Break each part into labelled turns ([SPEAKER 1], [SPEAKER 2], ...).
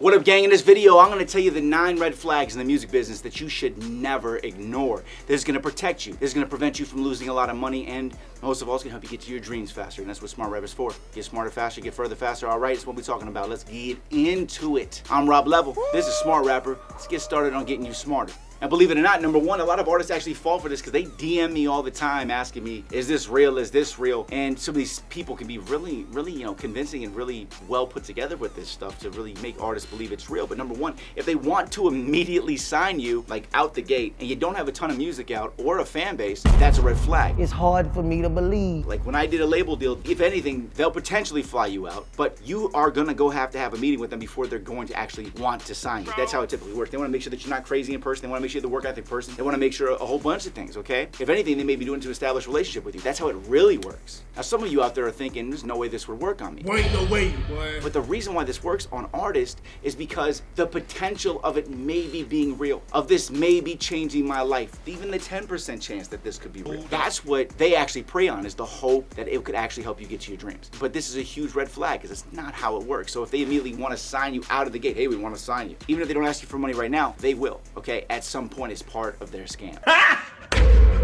[SPEAKER 1] What up, gang? In this video, I'm going to tell you the 9 red flags in the music business that you should never ignore. This is going to protect you. This is going to prevent you from losing a lot of money, and most of all, it's going to help you get to your dreams faster, and that's what Smart Rap is for. Get smarter faster, get further faster. All right, it's what we're talking about. Let's get into it. I'm Rob Level. This is Smart Rapper. Let's get started on getting you smarter. And believe it or not, number one, a lot of artists actually fall for this because they DM me all the time asking me, is this real? Is this real? And some of these people can be really, convincing and really well put together with this stuff to really make artists believe it's real. But number one, if they want to immediately sign you, like out the gate, and you don't have a ton of music out or a fan base, that's a red flag.
[SPEAKER 2] It's hard for me to believe.
[SPEAKER 1] Like when I did a label deal, if anything, they'll potentially fly you out, but you are gonna have to have a meeting with them before they're going to actually want to sign you. That's how it typically works. They wanna make sure that you're not crazy in person. They wanna make sure you're the work ethic person. They want to make sure a whole bunch of things, okay? If anything, they may be doing to establish a relationship with you. That's how it really works. Now, some of you out there are thinking, there's no way this would work on me.
[SPEAKER 3] Ain't no way, boy.
[SPEAKER 1] But the reason why this works on artists is because the potential of it may be being real, of this may be changing my life, even the 10% chance that this could be real. That's what they actually prey on, is the hope that it could actually help you get to your dreams. But this is a huge red flag because it's not how it works. So if they immediately want to sign you out of the gate, hey, we want to sign you. Even if they don't ask you for money right now, they will, okay? At some point, it's part of their scam.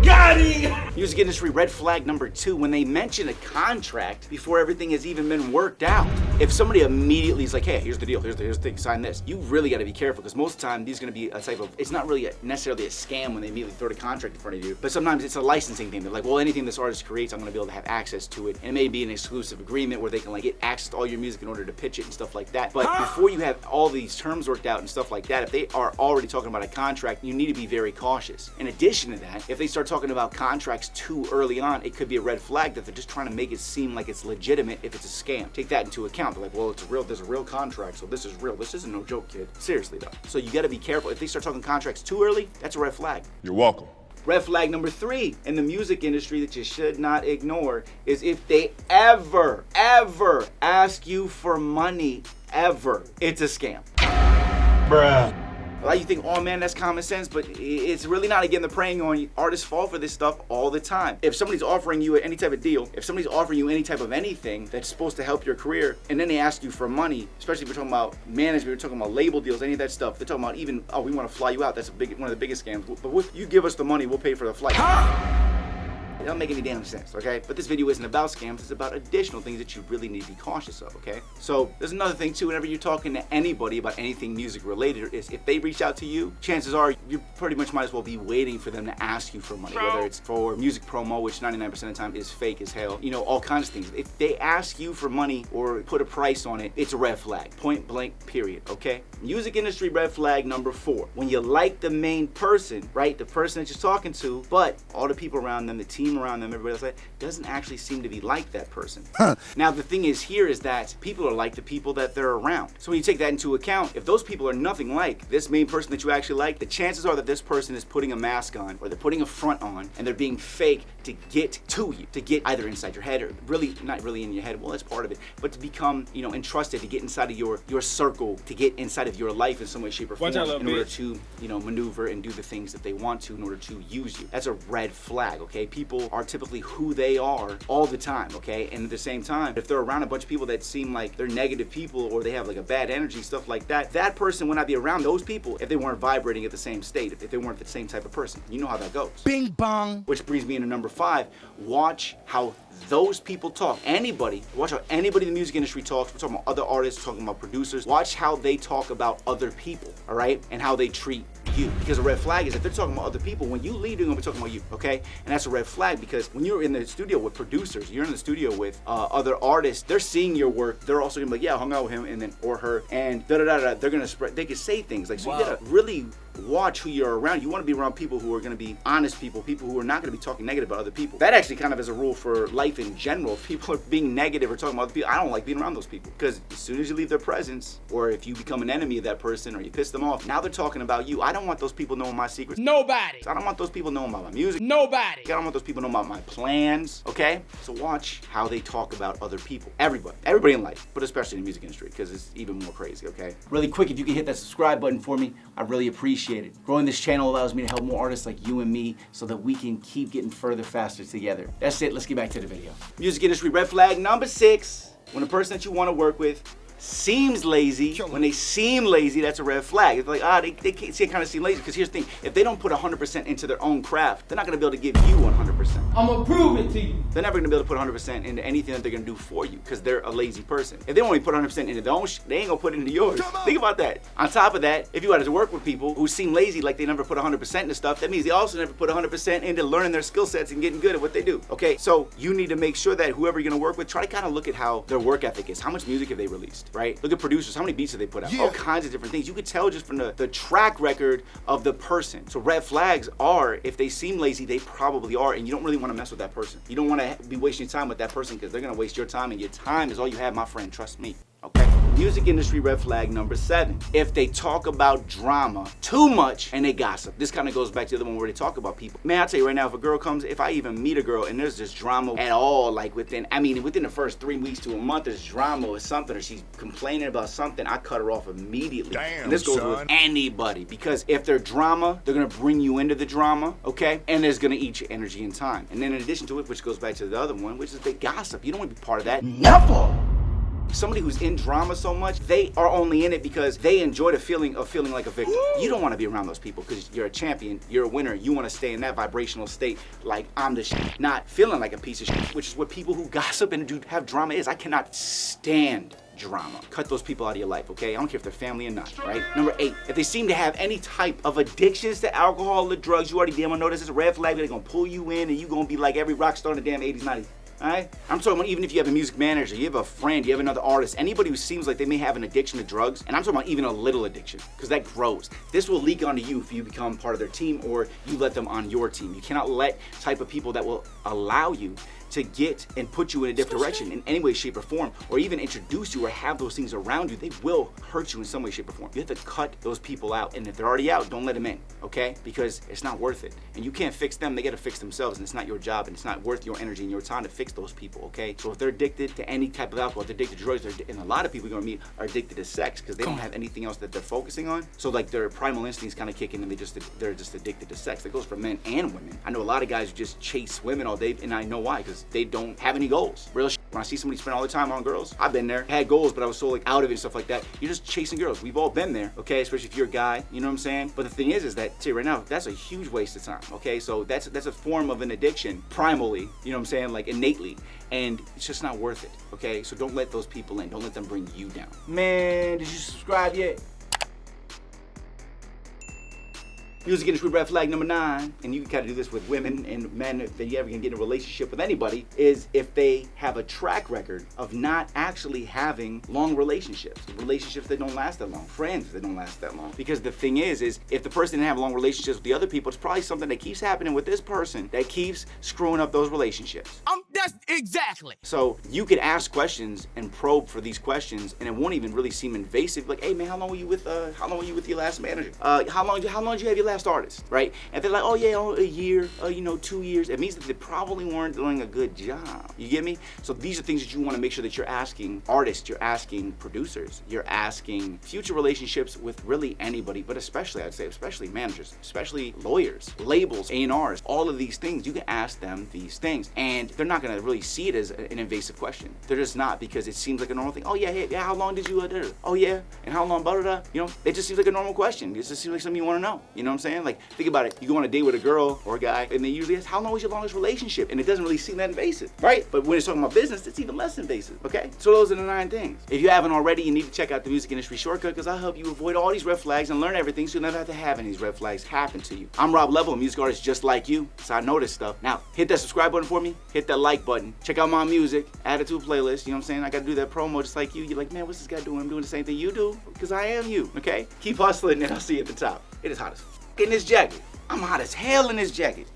[SPEAKER 3] Got him!
[SPEAKER 1] Music industry red flag number 2, when they mention a contract before everything has even been worked out. If somebody immediately is like, hey, here's the deal, here's the thing, sign this, you really got to be careful, because most of the time these are going to be a type of, it's not really necessarily a scam when they immediately throw the contract in front of you, but sometimes it's a licensing thing. They're like, well, anything this artist creates, I'm going to be able to have access to it, and it may be an exclusive agreement where they can like get access to all your music in order to pitch it and stuff like that. But before you have all these terms worked out and stuff like that, if they are already talking about a contract, you need to be very cautious. In addition to that, if they start talking about contracts too early on, it could be a red flag that they're just trying to make it seem like it's legitimate if it's a scam. Take that into account. They're like, well, there's a real contract, so this is real. This isn't no joke, kid. Seriously though. So you gotta be careful. If they start talking contracts too early, that's a red flag.
[SPEAKER 3] You're welcome.
[SPEAKER 1] Red flag number 3 in the music industry that you should not ignore is if they ever ask you for money, ever, it's a scam.
[SPEAKER 3] Bruh.
[SPEAKER 1] A lot of you think, oh man, that's common sense, but it's really not. Again, they're preying on you. Artists fall for this stuff all the time. If somebody's offering you any type of deal, if somebody's offering you any type of anything that's supposed to help your career, and then they ask you for money, especially if we're talking about management, we're talking about label deals, any of that stuff, they're talking about even, oh, we want to fly you out. That's one of the biggest scams. But if you give us the money, we'll pay for the flight. It don't make any damn sense, okay? But this video isn't about scams, it's about additional things that you really need to be cautious of, okay? So there's another thing too, whenever you're talking to anybody about anything music related, is if they reach out to you, chances are you pretty much might as well be waiting for them to ask you for money, whether it's for music promo, which 99% of the time is fake as hell, you know, all kinds of things. If they ask you for money or put a price on it, it's a red flag, point blank, period, okay? Music industry red flag number 4, when you like the main person, right, the person that you're talking to, but all the people around them, the team around them, everybody else, like, doesn't actually seem to be like that person. Now the thing is here is that people are like the people that they're around. So when you take that into account, if those people are nothing like this main person that you actually like, the chances are that this person is putting a mask on, or they're putting a front on, and they're being fake to get to you, to get either inside your head, or really not really in your head, well, that's part of it, but to become, you know, entrusted to get inside of your circle, to get inside of your life in some way, shape, or form, in order to, you know, maneuver and do the things that they want to in order to use you. That's a red flag, okay? People are typically who they are all the time, okay? And at the same time, if they're around a bunch of people that seem like they're negative people, or they have like a bad energy, stuff like that, that person would not be around those people if they weren't vibrating at the same state, if they weren't the same type of person. You know how that goes.
[SPEAKER 2] Bing bong.
[SPEAKER 1] Which brings me into number 5. Watch how those people talk. Watch how anybody in the music industry talks. We're talking about other artists, talking about producers. Watch how they talk about other people, all right? And how they treat you. Because a red flag is if they're talking about other people, when you leave, they're gonna be talking about you, okay? And that's a red flag, because when you're in the studio with producers, you're in the studio with other artists, they're seeing your work, they're also gonna be like, yeah, I hung out with him and then, or her, and da-da-da-da, they're gonna spread, they can say things like, so you gotta really watch who you're around. You wanna be around people who are gonna be honest people who are not gonna be talking negative about other people. That actually kind of is a rule for life in general. If people are being negative or talking about other people, I don't like being around those people, because as soon as you leave their presence, or if you become an enemy of that person, or you piss them off, now they're talking about you. I don't want those people knowing my secrets.
[SPEAKER 2] Nobody.
[SPEAKER 1] I don't want those people knowing about my music.
[SPEAKER 2] Nobody.
[SPEAKER 1] I don't want those people knowing about my plans, okay? So watch how they talk about other people. Everybody in life, but especially in the music industry, because it's even more crazy, okay? Really quick, if you can hit that subscribe button for me, I really appreciate it. Growing this channel allows me to help more artists like you and me so that we can keep getting further faster together. That's it, let's get back to the video. Music industry red flag number 6, when a person that you want to work with seems lazy. When they seem lazy, that's a red flag. It's like, they kind of seem lazy. Because here's the thing, if they don't put 100% into their own craft, they're not going to be able to give you 100%.
[SPEAKER 3] I'm gonna prove it to you.
[SPEAKER 1] They're never going to be able to put 100% into anything that they're going to do for you because they're a lazy person. If they only put 100% into their own they ain't going to put it into yours. Think about that. On top of that, if you had to work with people who seem lazy, like they never put 100% into stuff, that means they also never put 100% into learning their skill sets and getting good at what they do. Okay, so you need to make sure that whoever you're going to work with, try to kind of look at how their work ethic is. How much music have they released, right? Look at producers. How many beats have they put out? All kinds of different things. You could tell just from the track record of the person. So red flags are, if they seem lazy, they probably are, and you don't really want to mess with that person. You don't want to be wasting time with that person because they're going to waste your time, and your time is all you have, my friend. Trust me. Okay. Music industry red flag number 7. If they talk about drama too much and they gossip. This kind of goes back to the one where they talk about people. Man, I'll tell you right now, if a girl comes, if I even meet a girl and there's just drama at all, like within the first 3 weeks to a month, there's drama or something, or she's complaining about something, I cut her off immediately.
[SPEAKER 4] Damn,
[SPEAKER 1] and this goes
[SPEAKER 4] son.
[SPEAKER 1] with anybody, because if they're drama, they're gonna bring you into the drama, okay? And it's gonna eat your energy and time. And then in addition to it, which goes back to the other one, which is they gossip. You don't want to be part of that.
[SPEAKER 2] Never.
[SPEAKER 1] Somebody who's in drama so much, they are only in it because they enjoy the feeling of feeling like a victim. You don't want to be around those people because you're a champion, you're a winner. You want to stay in that vibrational state like I'm the shit, not feeling like a piece of shit, which is what people who gossip and do have drama is. I cannot stand drama. Cut those people out of your life, okay? I don't care if they're family or not, right? Number 8, if they seem to have any type of addictions to alcohol or drugs, you already damn well know this is a red flag. They're gonna pull you in and you're gonna be like every rock star in the damn 80s, 90s. Alright? I'm talking about even if you have a music manager, you have a friend, you have another artist, anybody who seems like they may have an addiction to drugs, and I'm talking about even a little addiction, because that grows. This will leak onto you if you become part of their team or you let them on your team. You cannot let type of people that will allow you to get and put you in a different direction in any way, shape, or form, or even introduce you or have those things around you. They will hurt you in some way, shape, or form. You have to cut those people out, and if they're already out, don't let them in, okay? Because it's not worth it. And you can't fix them, they gotta fix themselves, and it's not your job, and it's not worth your energy and your time to fix those people, okay? So if they're addicted to any type of alcohol, if they're addicted to drugs, and a lot of people you're gonna meet are addicted to sex because they don't have anything else that they're focusing on. So like their primal instincts kind of kick in and they're just addicted to sex. That goes for men and women. I know a lot of guys who just chase women all day, and I know why, because they don't have any goals. Real shit. When I see somebody spend all their time on girls, I've been there, had goals, but I was so like out of it and stuff like that. You're just chasing girls. We've all been there, okay? Especially if you're a guy, you know what I'm saying? But the thing is that, tell you right now, that's a huge waste of time, okay? So that's a form of an addiction, primally, you know what I'm saying? Like innately. And it's just not worth it, okay? So don't let those people in. Don't let them bring you down. Man, did you subscribe yet? Music industry red flag number 9, and you can kind of do this with women and men if you ever can get in a relationship with anybody, is if they have a track record of not actually having long relationships that don't last that long, friends that don't last that long. Because the thing is if the person didn't have long relationships with the other people, it's probably something that keeps happening with this person that keeps screwing up those relationships.
[SPEAKER 2] That's exactly.
[SPEAKER 1] So you could ask questions and probe for these questions, and it won't even really seem invasive. Like, hey man, how long were you with your last manager? How long did you have your last artist, right? And they're like, oh yeah, a year, 2 years. It means that they probably weren't doing a good job. You get me? So these are things that you want to make sure that you're asking artists, you're asking producers, you're asking future relationships with really anybody, but especially, I'd say, especially managers, especially lawyers, labels, A&Rs, all of these things. You can ask them these things, and they're not going to really see it as an invasive question. They're just not, because it seems like a normal thing. Oh yeah, hey, yeah, how long did you oh yeah, and how long, blah, blah, blah. You know, it just seems like a normal question. It just seems like something you want to know. You know what I'm saying? Like, think about it. You go on a date with a girl or a guy, and they usually ask, how long was your longest relationship? And it doesn't really seem that invasive, right? But when it's talking about business, it's even less invasive, okay? So those are the 9 things. If you haven't already, you need to check out the Music Industry Shortcut, because I'll help you avoid all these red flags and learn everything so you never have to have any of these red flags happen to you. I'm Rob Level, a music artist just like you, so I know this stuff. Now, hit that subscribe button for me, hit that like button, check out my music, add it to a playlist, you know what I'm saying? I gotta do that promo just like you. You're like, man, what's this guy doing? I'm doing the same thing you do, because I am you, okay? Keep hustling, and I'll see you at the top. It is hot as f*** in this jacket. I'm hot as hell in this jacket.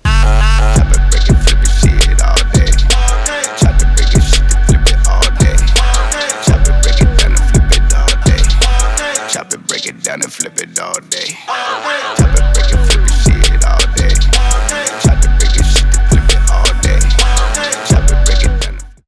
[SPEAKER 4] Chop it, break it, flip it, shit all day. Chop it, break it, shit, flip it all day. Chop it, break it down and flip it all day. Chop it, break it down and flip it all day. Chop it,